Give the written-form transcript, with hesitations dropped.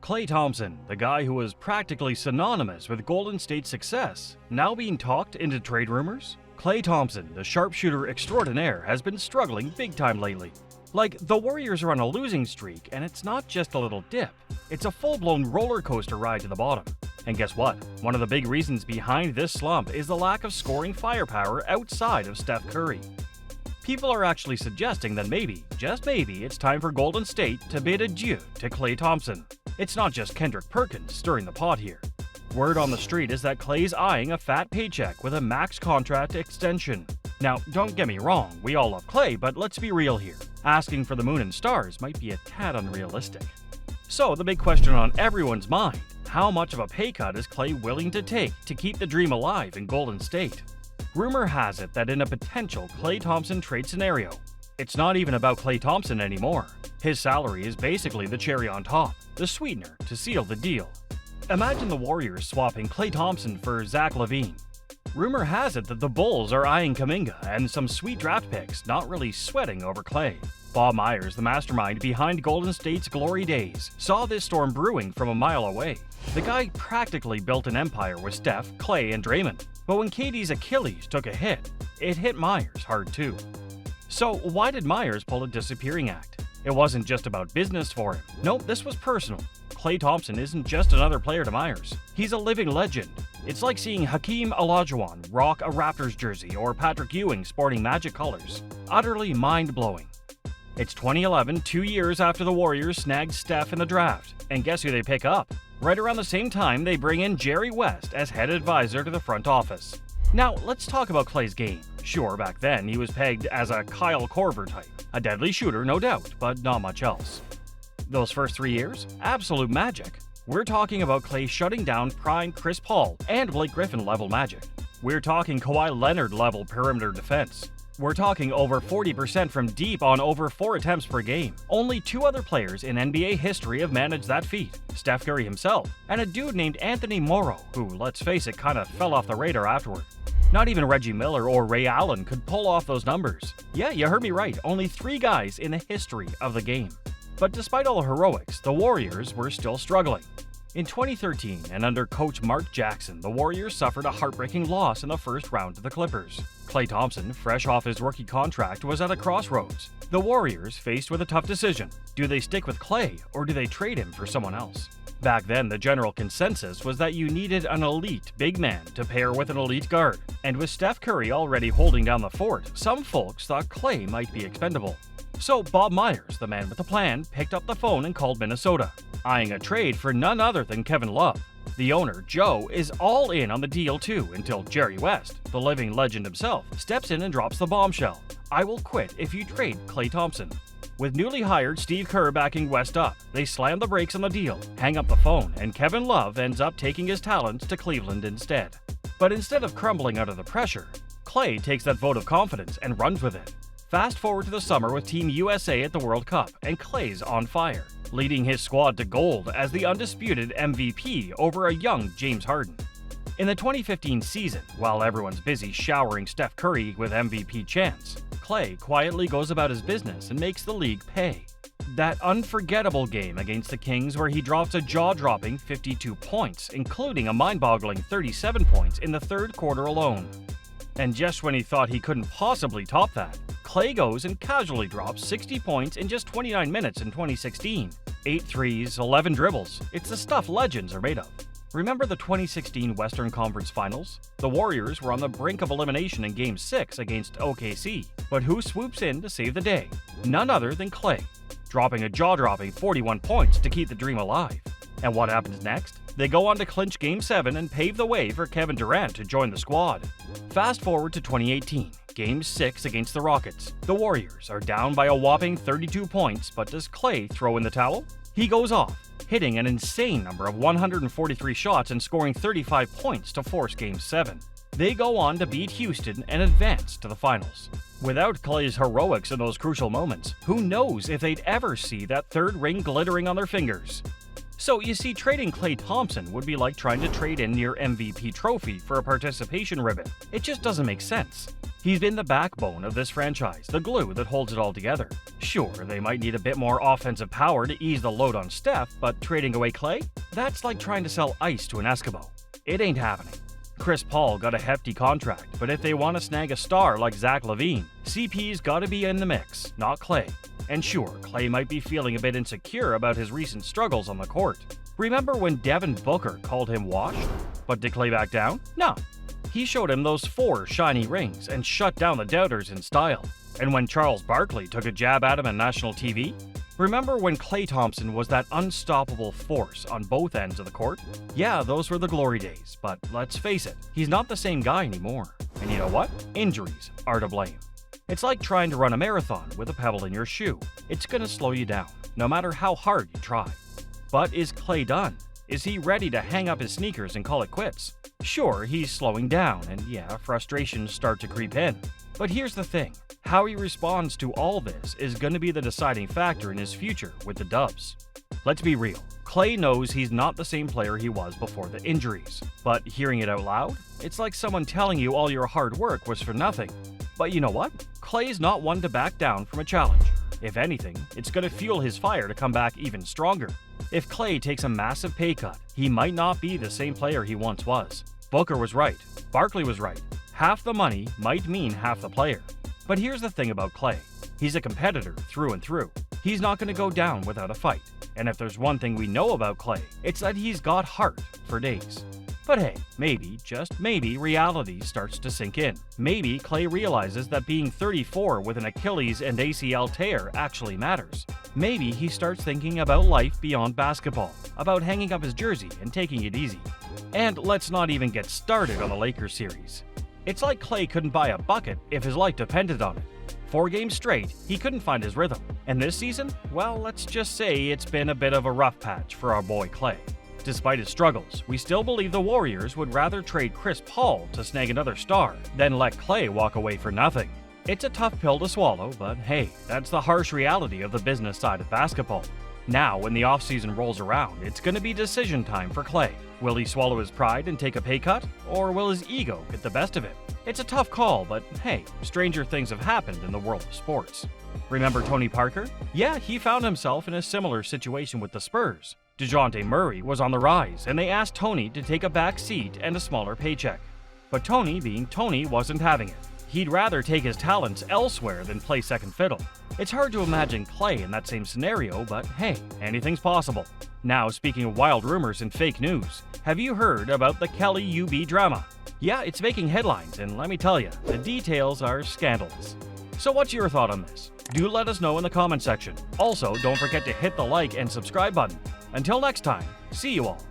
Klay Thompson, the guy who was practically synonymous with Golden State's success, now being talked into trade rumors? Klay Thompson, the sharpshooter extraordinaire, has been struggling big time lately. Like, the Warriors are on a losing streak, and it's not just a little dip. It's a full-blown roller coaster ride to the bottom. And guess what? One of the big reasons behind this slump is the lack of scoring firepower outside of Steph Curry. People are actually suggesting that maybe, just maybe, it's time for Golden State to bid adieu to Klay Thompson. It's not just Kendrick Perkins stirring the pot here. Word on the street is that Klay's eyeing a fat paycheck with a max contract extension. Now, don't get me wrong, we all love Klay, but let's be real here. Asking for the moon and stars might be a tad unrealistic. So, the big question on everyone's mind, how much of a pay cut is Klay willing to take to keep the dream alive in Golden State? Rumor has it that in a potential Klay Thompson trade scenario, it's not even about Klay Thompson anymore. His salary is basically the cherry on top, the sweetener to seal the deal. Imagine the Warriors swapping Klay Thompson for Zach LaVine. Rumor has it that the Bulls are eyeing Kuminga and some sweet draft picks, not really sweating over Klay. Bob Myers, the mastermind behind Golden State's glory days, saw this storm brewing from a mile away. The guy practically built an empire with Steph, Klay, and Draymond. But when KD's Achilles took a hit, it hit Myers hard too. So why did Myers pull a disappearing act? It wasn't just about business for him. Nope, this was personal. Klay Thompson isn't just another player to Myers. He's a living legend. It's like seeing Hakeem Olajuwon rock a Raptors jersey or Patrick Ewing sporting Magic colors. Utterly mind-blowing. It's 2011, 2 years after the Warriors snagged Steph in the draft. And guess who they pick up? Right around the same time, they bring in Jerry West as head advisor to the front office. Now, let's talk about Klay's game. Sure, back then, he was pegged as a Kyle Korver type. A deadly shooter, no doubt, but not much else. Those first 3 years? Absolute magic. We're talking about Klay shutting down prime Chris Paul and Blake Griffin level magic. We're talking Kawhi Leonard level perimeter defense. We're talking over 40% from deep on over 4 attempts per game. Only 2 other players in NBA history have managed that feat, Steph Curry himself, and a dude named Anthony Morrow, who, let's face it, kinda fell off the radar afterward. Not even Reggie Miller or Ray Allen could pull off those numbers. Yeah, you heard me right, only 3 guys in the history of the game. But despite all the heroics, the Warriors were still struggling. In 2013, and under coach Mark Jackson, the Warriors suffered a heartbreaking loss in the first round to the Clippers. Klay Thompson, fresh off his rookie contract, was at a crossroads. The Warriors faced with a tough decision. Do they stick with Klay, or do they trade him for someone else? Back then, the general consensus was that you needed an elite big man to pair with an elite guard. And with Steph Curry already holding down the fort, some folks thought Klay might be expendable. So Bob Myers, the man with the plan, picked up the phone and called Minnesota, eyeing a trade for none other than Kevin Love. The owner, Joe, is all in on the deal too until Jerry West, the living legend himself, steps in and drops the bombshell. I will quit if you trade Klay Thompson. With newly hired Steve Kerr backing West up, they slam the brakes on the deal, hang up the phone, and Kevin Love ends up taking his talents to Cleveland instead. But instead of crumbling under the pressure, Klay takes that vote of confidence and runs with it. Fast forward to the summer with Team USA at the World Cup, and Klay's on fire, leading his squad to gold as the undisputed MVP over a young James Harden. In the 2015 season, while everyone's busy showering Steph Curry with MVP chants, Klay quietly goes about his business and makes the league pay. That unforgettable game against the Kings where he drops a jaw-dropping 52 points, including a mind-boggling 37 points in the third quarter alone. And just when he thought he couldn't possibly top that, Klay goes and casually drops 60 points in just 29 minutes in 2016. 8 threes, 11 dribbles. It's the stuff legends are made of. Remember the 2016 Western Conference Finals? The Warriors were on the brink of elimination in Game 6 against OKC. But who swoops in to save the day? None other than Klay, dropping a jaw-dropping 41 points to keep the dream alive. And what happens next? They go on to clinch Game 7 and pave the way for Kevin Durant to join the squad. Fast forward to 2018, Game 6 against the Rockets. The Warriors are down by a whopping 32 points, but does Klay throw in the towel? He goes off, hitting an insane number of 143 shots and scoring 35 points to force Game 7. They go on to beat Houston and advance to the finals. Without Klay's heroics in those crucial moments, who knows if they'd ever see that third ring glittering on their fingers. So, you see, trading Klay Thompson would be like trying to trade in your MVP trophy for a participation ribbon. It just doesn't make sense. He's been the backbone of this franchise, the glue that holds it all together. Sure, they might need a bit more offensive power to ease the load on Steph, but trading away Klay? That's like trying to sell ice to an Eskimo. It ain't happening. Chris Paul got a hefty contract, but if they want to snag a star like Zach LaVine, CP's gotta be in the mix, not Klay. And sure, Klay might be feeling a bit insecure about his recent struggles on the court. Remember when Devin Booker called him washed? But did Klay back down? No. He showed him those 4 shiny rings and shut down the doubters in style. And when Charles Barkley took a jab at him on national TV? Remember when Klay Thompson was that unstoppable force on both ends of the court? Yeah, those were the glory days, but let's face it, he's not the same guy anymore. And you know what? Injuries are to blame. It's like trying to run a marathon with a pebble in your shoe. It's gonna slow you down, no matter how hard you try. But is Klay done? Is he ready to hang up his sneakers and call it quits? Sure, he's slowing down, and yeah, frustrations start to creep in. But here's the thing. How he responds to all this is going to be the deciding factor in his future with the Dubs. Let's be real. Klay knows he's not the same player he was before the injuries. But hearing it out loud? It's like someone telling you all your hard work was for nothing. But you know what? Klay's not one to back down from a challenge. If anything, it's going to fuel his fire to come back even stronger. If Klay takes a massive pay cut, he might not be the same player he once was. Booker was right. Barkley was right. Half the money might mean half the player. But here's the thing about Klay. He's a competitor through and through. He's not going to go down without a fight. And if there's one thing we know about Klay, it's that he's got heart for days. But hey, maybe, just maybe, reality starts to sink in. Maybe Klay realizes that being 34 with an Achilles and ACL tear actually matters. Maybe he starts thinking about life beyond basketball, about hanging up his jersey and taking it easy. And let's not even get started on the Lakers series. It's like Klay couldn't buy a bucket if his life depended on it. 4 games straight, he couldn't find his rhythm. And this season, well, let's just say it's been a bit of a rough patch for our boy Klay. Despite his struggles, we still believe the Warriors would rather trade Chris Paul to snag another star than let Klay walk away for nothing. It's a tough pill to swallow, but hey, that's the harsh reality of the business side of basketball. Now, when the offseason rolls around, it's going to be decision time for Klay. Will he swallow his pride and take a pay cut, or will his ego get the best of him? It's a tough call, but hey, stranger things have happened in the world of sports. Remember Tony Parker? Yeah, he found himself in a similar situation with the Spurs. DeJounte Murray was on the rise, and they asked Tony to take a back seat and a smaller paycheck. But Tony, being Tony, wasn't having it. He'd rather take his talents elsewhere than play second fiddle. It's hard to imagine Klay in that same scenario, but hey, anything's possible. Now, speaking of wild rumors and fake news, have you heard about the Kelly UB drama? Yeah, it's making headlines, and let me tell you, the details are scandalous. So what's your thought on this? Do let us know in the comment section. Also, don't forget to hit the like and subscribe button. Until next time, see you all.